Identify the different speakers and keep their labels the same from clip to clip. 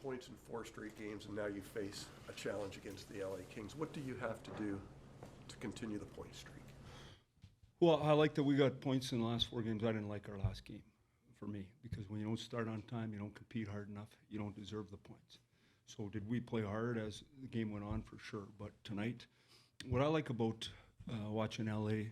Speaker 1: points in 4 straight games, and now you face a challenge against the LA Kings. What do you have to do to continue the point streak?
Speaker 2: Well, I like that we got points in the last 4 games. I didn't like our last game, for me, because when you don't start on time, you don't compete hard enough, you don't deserve the points. So did we play hard as the game went on? For sure. But tonight, what I like about watching LA,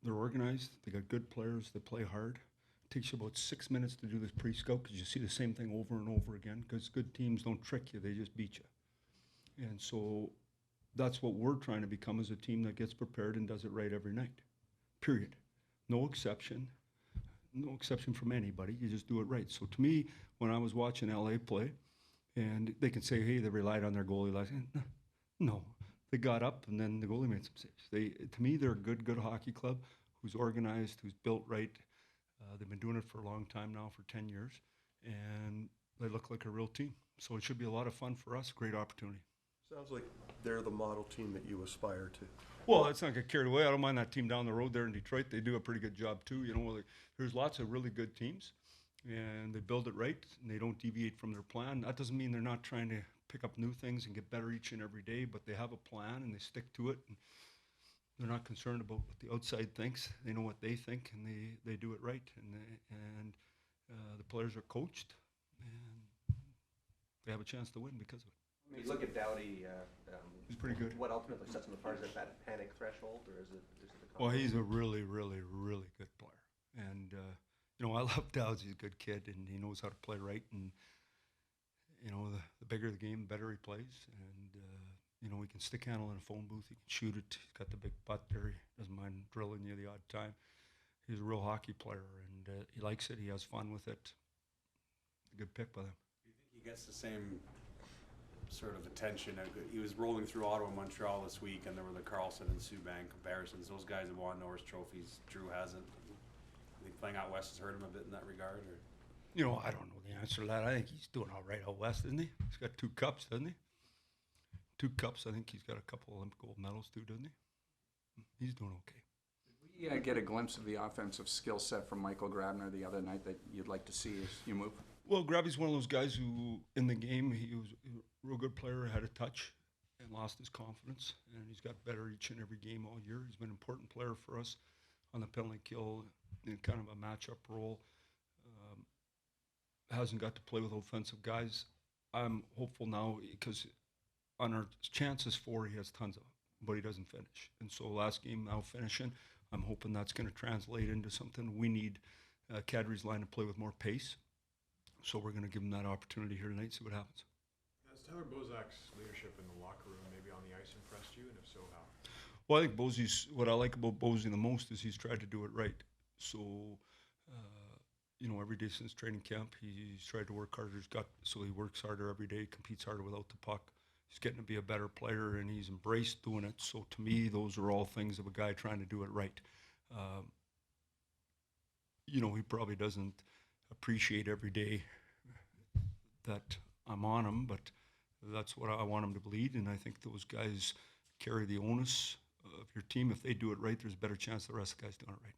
Speaker 2: they're organized, they got good players, they play hard. It takes you about 6 minutes to do this pre-scout because you see the same thing over and over again, because good teams don't trick you, they just beat you. And so that's what we're trying to become, as a team that gets prepared and does it right every night, period. No exception from anybody. You just do it right. So to me, when I was watching LA play, and they can say, hey, they relied on their goalie last night. No, they got up and then the goalie made some saves. To me, they're a good hockey club who's organized, who's built right. They've been doing it for a long time now, for 10 years, and they look like a real team. So it should be a lot of fun for us. Great opportunity.
Speaker 1: Sounds like they're the model team that you aspire to.
Speaker 2: Well, let's not get carried away. I don't mind that team down the road there in Detroit. They do a pretty good job too. You know, there's lots of really good teams, and they build it right, and they don't deviate from their plan. That doesn't mean they're not trying to pick up new things and get better each and every day, but they have a plan and they stick to it. And they're not concerned about what the outside thinks. They know what they think, and they do it right. And the players are coached, and they have a chance to win because of it.
Speaker 3: I mean, you look at Doughty.
Speaker 2: He's pretty good.
Speaker 3: What ultimately sets him apart, is that a panic threshold, or is it the
Speaker 2: Well, he's a really, really, really good player. And, you know, I love Dowds. He's a good kid, and he knows how to play right. And, you know, the bigger the game, the better he plays. And, you know, he can stick handle in a phone booth. He can shoot it. He's got the big butt there. He doesn't mind drilling you the odd time. He's a real hockey player, and he likes it. He has fun with it. A good pick by them.
Speaker 4: Do you think he gets the same sort of attention? He was rolling through Ottawa and Montreal this week, and there were the Carlson and Subban comparisons. Those guys have won Norris trophies. Drew hasn't. I think playing out west has hurt him a bit in that regard. Or?
Speaker 2: You know, I don't know the answer to that. I think he's doing all right out west, isn't he? He's got 2 cups, doesn't he? 2 cups. I think he's got a couple Olympic gold medals too, doesn't he? He's doing okay.
Speaker 5: Did we get a glimpse of the offensive skill set from Michael Grabner the other night that you'd like to see as you move?
Speaker 2: Well, Grabby's one of those guys who, in the game, he was a real good player, had a touch, and lost his confidence. And he's got better each and every game all year. He's been an important player for us on the penalty kill in kind of a matchup role. Hasn't got to play with offensive guys. I'm hopeful now, because on our chances for, he has tons of them, but he doesn't finish. And so last game now finishing, I'm hoping that's going to translate into something. We need Kadri's line to play with more pace. So we're going to give him that opportunity here tonight, see what happens.
Speaker 6: Has Tyler Bozak's leadership in the locker room, maybe on the ice, impressed you, and if so, how?
Speaker 2: Well, I think what I like about Bozy the most is he's tried to do it right. So, you know, every day since training camp, he's tried to work harder. So he works harder every day, competes harder without the puck. He's getting to be a better player, and he's embraced doing it. So to me, those are all things of a guy trying to do it right. You know, he probably doesn't appreciate every day that I'm on him, but that's what I want him to lead, and I think those guys carry the onus of your team. If they do it right, there's a better chance the rest of the guys doing it right.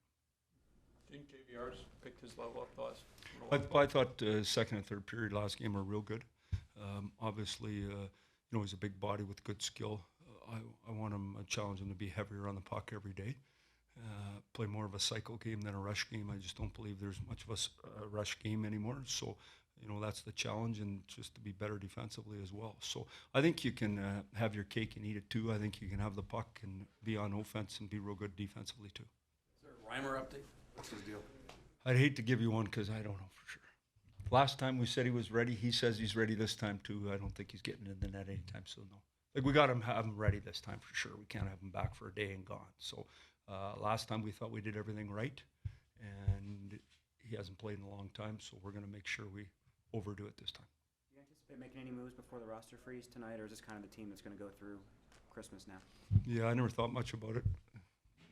Speaker 7: Do you think JVR's picked his level up the last?
Speaker 2: I thought second and third period last game were real good. Obviously, you know, he's a big body with good skill. I want him, I challenge him to be heavier on the puck every day. Play more of a cycle game than a rush game. I just don't believe there's much of a rush game anymore. So, you know, that's the challenge, and just to be better defensively as well. So I think you can have your cake and eat it too. I think you can have the puck and be on offense and be real good defensively too.
Speaker 4: Is there a Reimer update? What's his deal?
Speaker 2: I'd hate to give you one because I don't know for sure. Last time we said he was ready. He says he's ready this time too. I don't think he's getting in the net anytime soon though. Like, we got to have him ready this time for sure. We can't have him back for a day and gone. So last time we thought we did everything right, and he hasn't played in a long time, so we're going to make sure we overdo it this time.
Speaker 8: Do you anticipate making any moves before the roster freeze tonight, or is this kind of the team that's going to go through Christmas now?
Speaker 2: Yeah, I never thought much about it.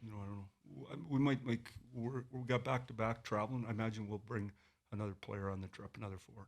Speaker 2: You know, I don't know. We might we got back-to-back traveling. I imagine we'll bring another player on the trip, another forward.